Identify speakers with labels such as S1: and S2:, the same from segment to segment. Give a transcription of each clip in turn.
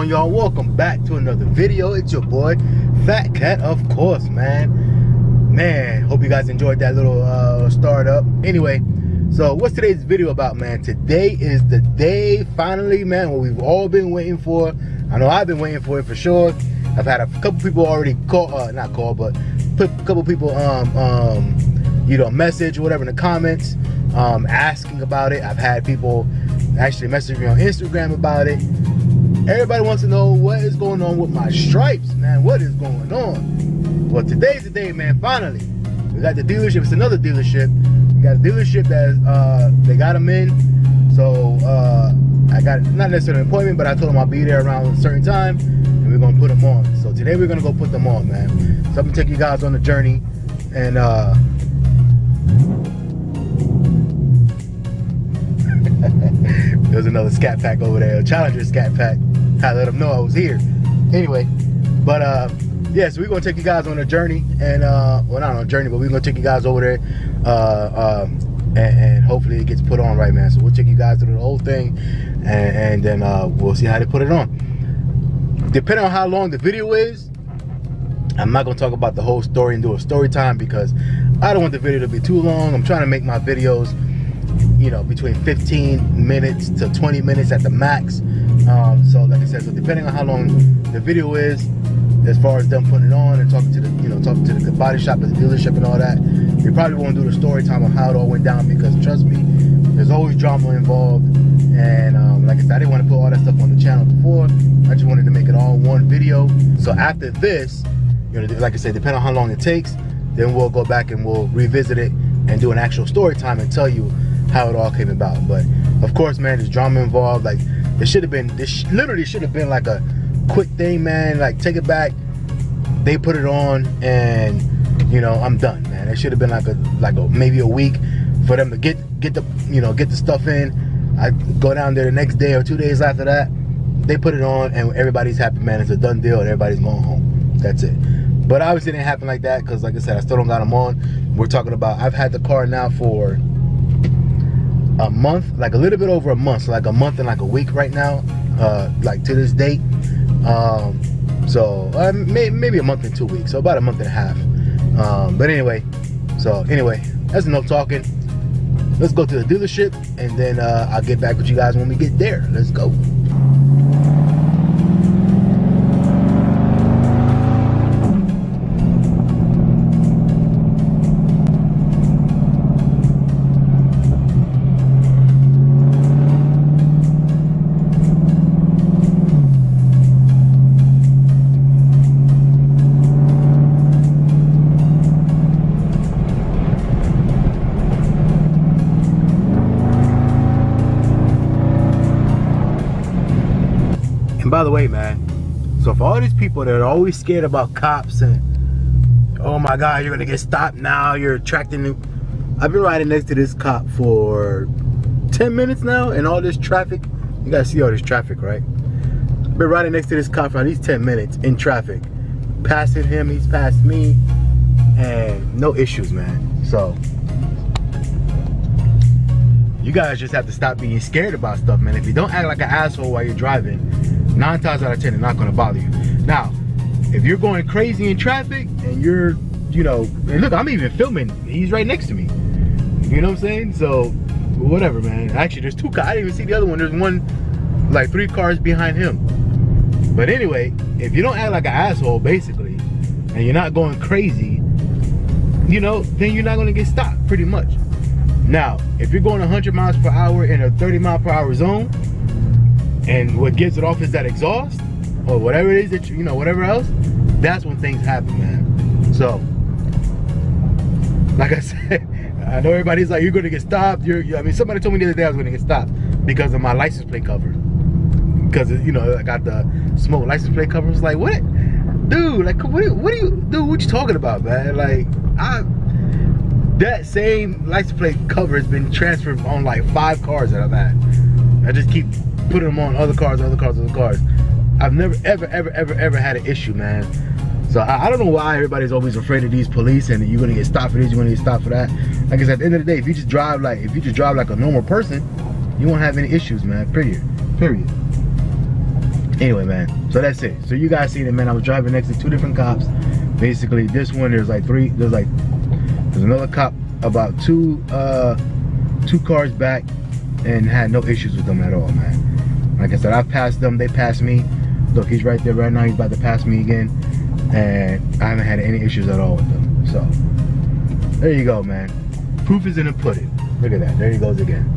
S1: on, y'all? Welcome back to another video. It's your boy Fatkat, of course, man. Hope you guys enjoyed that little startup. Anyway, so what's today's video about, man? Today is the day, finally, man, what we've all been waiting for. I know I've been waiting for it for sure. I've had a couple people already call, not call, but put a couple people you know, message or whatever in the comments, asking about it. I've had people actually message me on Instagram about it. Everybody wants to know what is going on with my stripes, man. What is going on? Well, today's the day, man. Finally, we got the dealership. It's another dealership. We got a dealership that they got them in. So I got not necessarily an appointment, but I told them I'll be there around a certain time, and we're gonna put them on. So today we're gonna go put them on, man. So I'm gonna take you guys on the journey, and there's another Scat pack over there, a Challenger Scat pack. I let them know I was here. Anyway, but yeah, so we're gonna take you guys on a journey, and well, not on a journey, but we're gonna take you guys over there, and hopefully it gets put on right, man. So we'll take you guys through the whole thing, and then we'll see how they put it on. Depending on how long the video is, I'm not gonna talk about the whole story and do a story time, because I don't want the video to be too long. I'm trying to make my videos, you know, between 15 minutes to 20 minutes at the max. So like I said, so depending on how long the video is, as far as them putting it on and talking to the, you know, talking to the body shop and the dealership and all that, we probably won't do the story time on how it all went down, because trust me, there's always drama involved. And like I said, I didn't want to put all that stuff on the channel before. I just wanted to make it all one video. So after this, you know, like I said, depending on how long it takes, then we'll go back and we'll revisit it and do an actual story time and tell you how it all came about. But of course, man, there's drama involved. Like, it should have been, this literally should have been like a quick thing, man. Like, take it back, they put it on, and you know, I'm done, man. It should have been like a maybe a week for them to get the, you know, get the stuff in. I go down there the next day or 2 days after that, they put it on, and everybody's happy, man. It's a done deal, and everybody's going home. That's it. But obviously it didn't happen like that, because like I said, I still don't got them on. We're talking about, I've had the car now for a month, like a little bit over a month, so like a month and like a week right now, like to this date. So maybe a month and 2 weeks, so about a month and a half. But anyway, that's enough talking. Let's go to the dealership, and then I'll get back with you guys when we get there. Let's go. By the way, man, so for all these people that are always scared about cops and, oh my God, you're gonna get stopped now, you're attracting new. I've been riding next to this cop for 10 minutes now, and all this traffic. You guys see all this traffic, right? I've been riding next to this cop for at least 10 minutes in traffic, passing him, he's passed me, and no issues, man. So you guys just have to stop being scared about stuff, man. If you don't act like an asshole while you're driving, 9 times out of 10, they're not gonna bother you. Now, if you're going crazy in traffic and you're, you know, and look, I'm even filming, he's right next to me. You know what I'm saying? So, whatever, man. Actually, there's 2 cars, I didn't even see the other one. There's one, like 3 cars behind him. But anyway, if you don't act like an asshole, basically, and you're not going crazy, you know, then you're not gonna get stopped, pretty much. Now, if you're going 100 miles per hour in a 30 mile per hour zone, and what gives it off is that exhaust, or whatever it is that you know, whatever else, that's when things happen, man. So, like I said, I know everybody's like, you're gonna get stopped. I mean, somebody told me the other day I was gonna get stopped because of my license plate cover. Because, you know, I got the smoke license plate cover. It's like, what? Dude, like, what are you, dude, what you talking about, man? Like, that same license plate cover has been transferred on like 5 cars that I've had. I just keep putting them on other cars. I've never ever had an issue, man. So I don't know why everybody's always afraid of these police, and you're gonna get stopped for this, you're gonna get stopped for that. Like I said, at the end of the day, if you just drive like a normal person, you won't have any issues, man. Period. Anyway, man, so that's it. So you guys seen it, man. I was driving next to 2 different cops. Basically, this one, there's another cop about two cars back and had no issues with them at all, man. Like I said, I've passed them, they passed me. Look, he's right there right now. He's about to pass me again, and I haven't had any issues at all with them. So there you go, man. Proof is in the pudding. Look at that. There he goes again.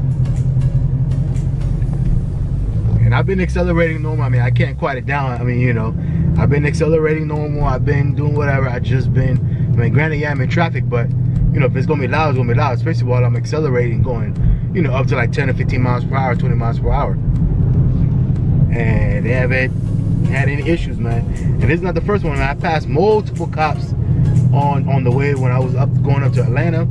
S1: And I've been accelerating normal. I mean, I can't quiet it down. I mean, you know, I've been accelerating normal. I've been doing whatever. I mean, granted, yeah, I'm in traffic, but you know, if it's gonna be loud, it's gonna be loud. Especially while I'm accelerating, going, you know, up to like 10 or 15 miles per hour, 20 miles per hour. And they haven't had any issues, man. And this is not the first one. I passed multiple cops on the way when I was going up to Atlanta.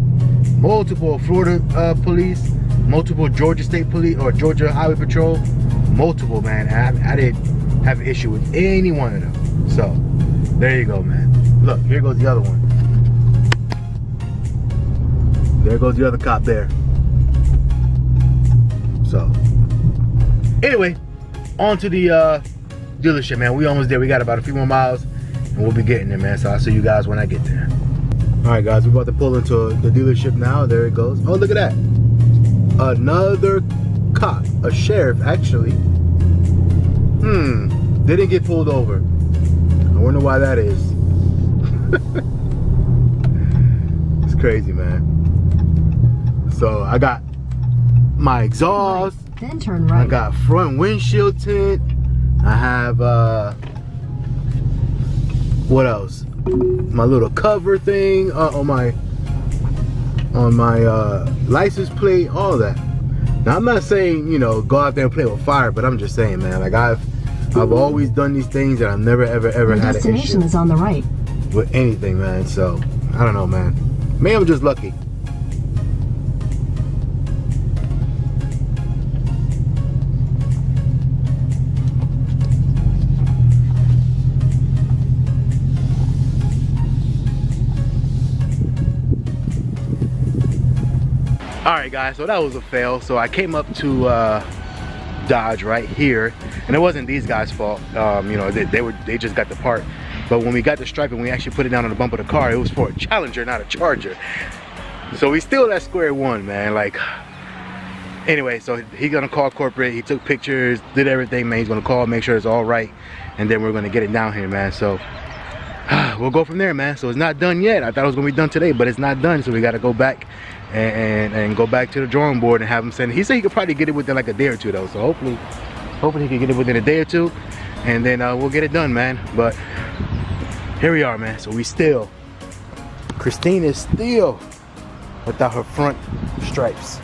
S1: Multiple Florida police, multiple Georgia State Police or Georgia Highway Patrol, multiple, man. I didn't have an issue with any one of them. So there you go, man. Look, here goes the other one. There goes the other cop there. So anyway, on to the dealership, man. We almost there. We got about a few more miles and we'll be getting there, man. So I'll see you guys when I get there. All right, guys, we're about to pull into the dealership now. There it goes. Oh, look at that. Another cop, a sheriff, actually. They didn't get pulled over. I wonder why that is. It's crazy, man. So I got my exhaust.
S2: Then turn right.
S1: I got front windshield tint. I have what else? My little cover thing on my license plate, all that. Now I'm not saying, you know, go out there and play with fire, but I'm just saying, man, like I've always done these things and I've never ever had an issue.
S2: Destination is on the right.
S1: With anything, man. So I don't know, man. Maybe I'm just lucky. Alright, guys, so that was a fail. So I came up to Dodge right here, and it wasn't these guys' fault. You know, they just got the part. But when we got the stripe and we actually put it down on the bump of the car, it was for a Challenger, not a Charger. So we still at square one, man. Like, anyway, so he's gonna call corporate. He took pictures, did everything, man. He's gonna call, make sure it's all right, and then we're gonna get it down here, man. So we'll go from there, man. So it's not done yet. I thought it was gonna be done today, but it's not done. So we gotta go back and go back to the drawing board and have him send it. He said he could probably get it within like a day or two, though. So hopefully he can get it within a day or two, and then we'll get it done, man. But here we are, man. So we still, Christine is still without her front stripes,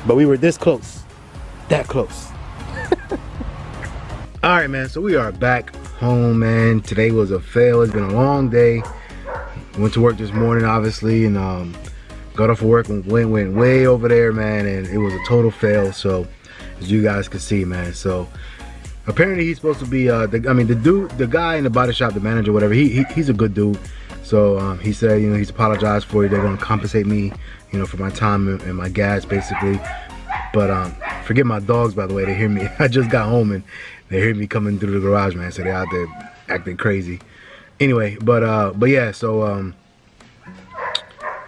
S1: but we were this close, that close. All right, man. So we are back home, man. Today was a fail. It's been a long day. Went to work this morning, obviously, and got off of work and went way over there, man, and it was a total fail. So as you guys can see, man. So apparently he's supposed to be the guy in the body shop, the manager, whatever. He's a good dude. So he said, you know, he's apologized for it. They're gonna compensate me, you know, for my time and my gas, basically. But forget my dogs, by the way. They hear me. I just got home and they hear me coming through the garage, man. So they're out there acting crazy. Anyway, but yeah, so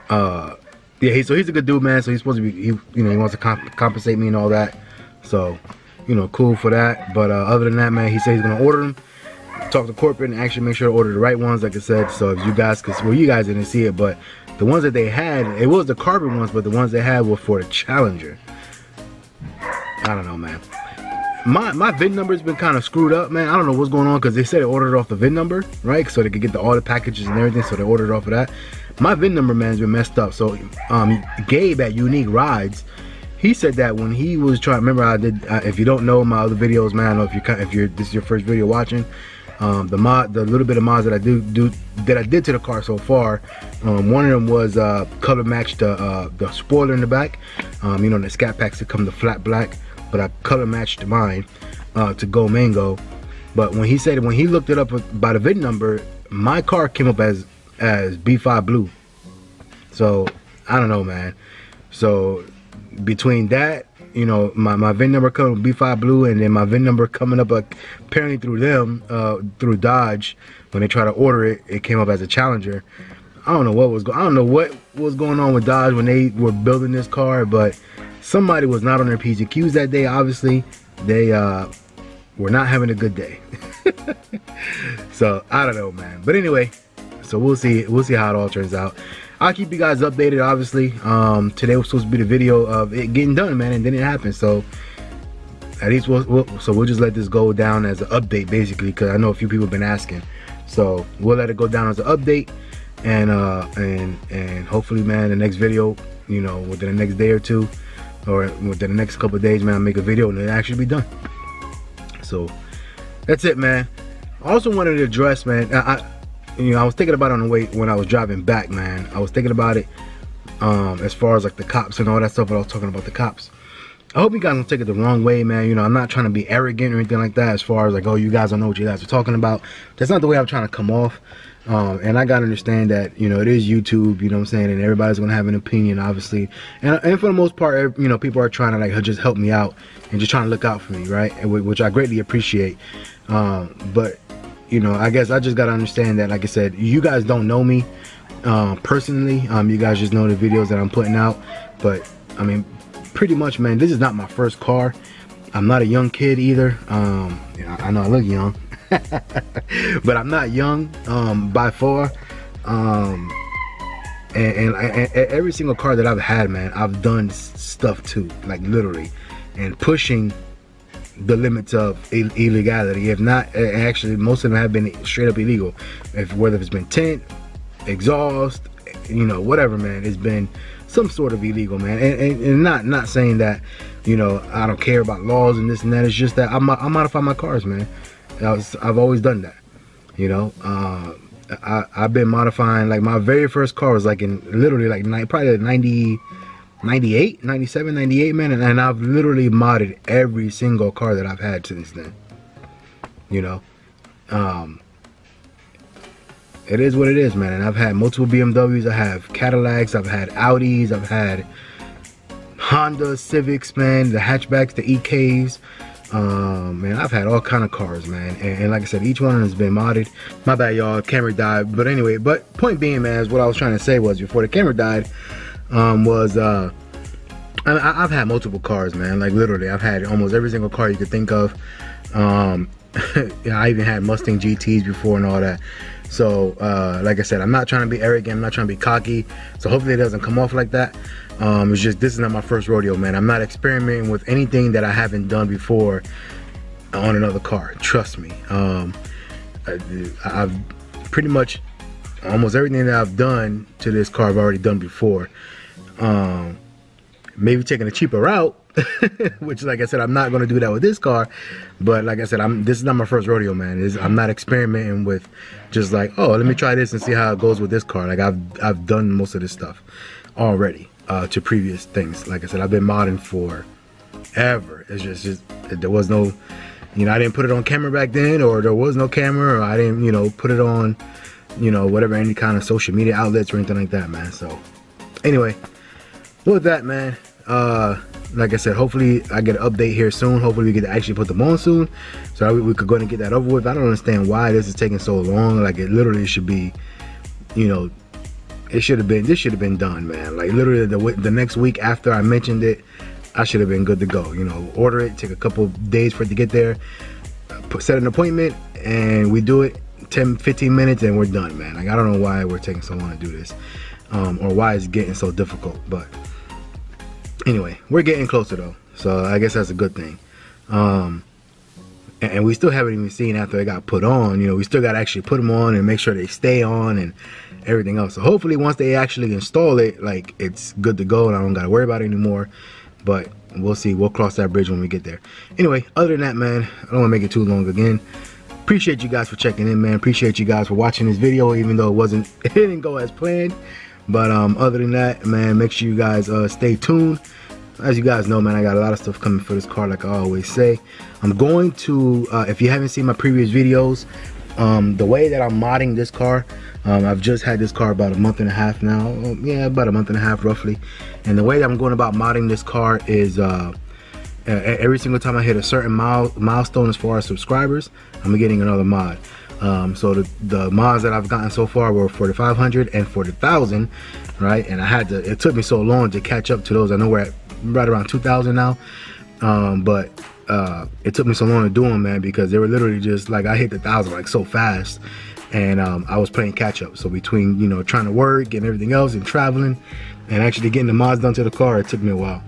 S1: yeah, so he's a good dude, man. So he's supposed to be, you know, he wants to compensate me and all that. So, you know, cool for that. But other than that, man, he said he's gonna order them, talk to corporate, and actually make sure to order the right ones, like I said. So if you guys could, well, you guys didn't see it, but the ones that they had, it was the carbon ones, but the ones they had were for the Challenger. I don't know, man. My VIN number's been kind of screwed up, man. I don't know what's going on, because they said they ordered off the VIN number, right? So they could get all the packages and everything, so they ordered off of that. My VIN number, man, has been messed up. So Gabe at Unique Rides, he said that when he was trying, remember I did, if you don't know my other videos, man, I don't know if this is your first video watching, the little bit of mods that I did to the car so far, one of them was color matched the spoiler in the back. You know, the Scat packs that come to flat black, but I color matched mine to go mango. But when he said, when he looked it up by the VIN number, my car came up as B5 blue. So I don't know, man. So between that you know, my VIN number coming B5 Blue, and then my VIN number coming up apparently through them, through Dodge. When they try to order it, it came up as a Challenger. I don't know what was going on with Dodge when they were building this car, but somebody was not on their P's and Q's that day. Obviously, they were not having a good day. So I don't know, man. But anyway, so we'll see how it all turns out. I'll keep you guys updated. Obviously, today was supposed to be the video of it getting done, man, and then it happened. So at least we'll just let this go down as an update, basically, because I know a few people have been asking. So we'll let it go down as an update, and hopefully, man, the next video, you know, within the next day or two, or within the next couple of days, man, I'll make a video and it'll actually be done. So that's it, man. I also wanted to address, man, you know, I was thinking about it on the way when I was driving back, man. I was thinking about it as far as like the cops and all that stuff, but I was talking about the cops. I hope you guys don't take it the wrong way, man. You know, I'm not trying to be arrogant or anything like that, as far as like, oh, you guys don't know what you guys are talking about. That's not the way I'm trying to come off. And I gotta understand that, you know, it is YouTube, you know what I'm saying, and everybody's gonna have an opinion, obviously. And for the most part, you know, people are trying to like just help me out and just trying to look out for me, right? Which I greatly appreciate. But you know, I guess I just gotta understand that, like I said, you guys don't know me personally. You guys just know the videos that I'm putting out. But I mean, pretty much, man, this is not my first car. I'm not a young kid either. You know, I know I look young, but I'm not young by far. And every single car that I've had, man, I've done stuff too, like literally, and pushing the limits of illegality. If not, actually, most of them have been straight up illegal. Whether it's been tint, exhaust, you know, whatever, man, it's been some sort of illegal, man. And not saying that, you know, I don't care about laws and this and that. It's just that I modify my cars, man. I've always done that, you know. I've been modifying, like my very first car was like in literally like probably 98, 97, 98, man. And I've literally modded every single car that I've had since then, you know. It is what it is, man. And I've had multiple BMWs, I have Cadillacs, I've had Audis, I've had Honda Civics, man, the hatchbacks, the EKs. Man, I've had all kind of cars, man. And like I said, each one has been modded. My bad, y'all, camera died. But anyway, but point being, man, is what I was trying to say was, before the camera died, I've had multiple cars, man. Like literally, I've had almost every single car you could think of. Yeah, I even had Mustang GTs before and all that. So like I said, I'm not trying to be arrogant, I'm not trying to be cocky, so hopefully it doesn't come off like that. It's just, this is not my first rodeo, man. I'm not experimenting with anything that I haven't done before on another car, trust me. I've pretty much almost everything that I've done to this car I've already done before. Maybe taking a cheaper route, which, like I said, I'm not going to do that with this car. But like I said, this is not my first rodeo, man. I'm not experimenting with just like, oh, let me try this and see how it goes with this car. Like I've done most of this stuff already to previous things. Like I said, I've been modding forever. It's just there was no, you know, I didn't put it on camera back then, or there was no camera, or I didn't, you know, put it on, you know, whatever, any kind of social media outlets or anything like that, man. So anyway, with that, man, like I said, hopefully I get an update here soon. Hopefully we get to actually put them on soon, so we could go ahead and get that over with. I don't understand why this is taking so long. Like, it literally should be, you know, this should have been done, man. Like literally the next week after I mentioned it, I should have been good to go. You know, order it, take a couple days for it to get there, set an appointment, and we do it 10-15 minutes and we're done, man. Like, I don't know why we're taking so long to do this, or why it's getting so difficult. But anyway, we're getting closer though, so I guess that's a good thing. And we still haven't even seen after they got put on. You know, we still got to actually put them on and make sure they stay on and everything else. So hopefully once they actually install it, like, it's good to go and I don't got to worry about it anymore. But we'll see. We'll cross that bridge when we get there. Anyway, other than that, man, I don't want to make it too long again. Appreciate you guys for checking in, man. Appreciate you guys for watching this video, even though it didn't go as planned. But other than that, man, make sure you guys stay tuned. As you guys know, man, I got a lot of stuff coming for this car, like I always say. I'm going to, if you haven't seen my previous videos, the way that I'm modding this car, I've just had this car about a month and a half now. Yeah, about a month and a half roughly. And the way that I'm going about modding this car is every single time I hit a certain milestone as far as subscribers, I'm getting another mod. So the mods that I've gotten so far were for the 500 and for the 1,000, right? And it took me so long to catch up to those. I know we're at right around 2,000 now, but it took me so long to do them, man, because they were literally just like, I hit the 1,000 like so fast, and I was playing catch up. So between, you know, trying to work and everything else and traveling and actually getting the mods done to the car, it took me a while.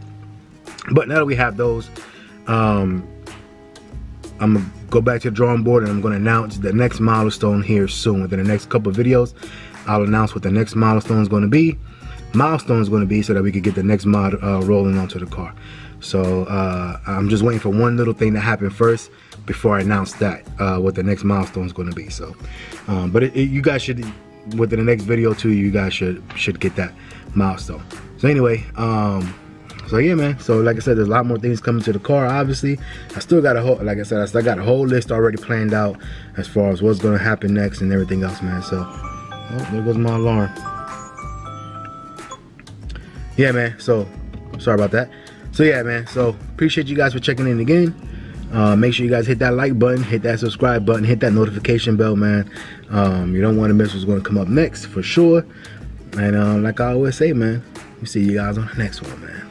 S1: But now that we have those, I'm gonna go back to the drawing board, and I'm gonna announce the next milestone here soon. Within the next couple of videos, I'll announce what the next milestone is gonna be. So that we could get the next mod rolling onto the car. So I'm just waiting for one little thing to happen first before I announce that what the next milestone is gonna be. So, but you guys should, within the next video too, you guys should get that milestone. So anyway, so yeah, man. So like I said, there's a lot more things coming to the car. Obviously, I still got a whole, like I said, I still got a whole list already planned out as far as what's gonna happen next and everything else, man. So, oh, there goes my alarm. Yeah, man. So sorry about that. So yeah, man. So appreciate you guys for checking in again. Make sure you guys hit that like button, hit that subscribe button, hit that notification bell, man. You don't want to miss what's gonna come up next for sure. And like I always say, man, we see you guys on the next one, man.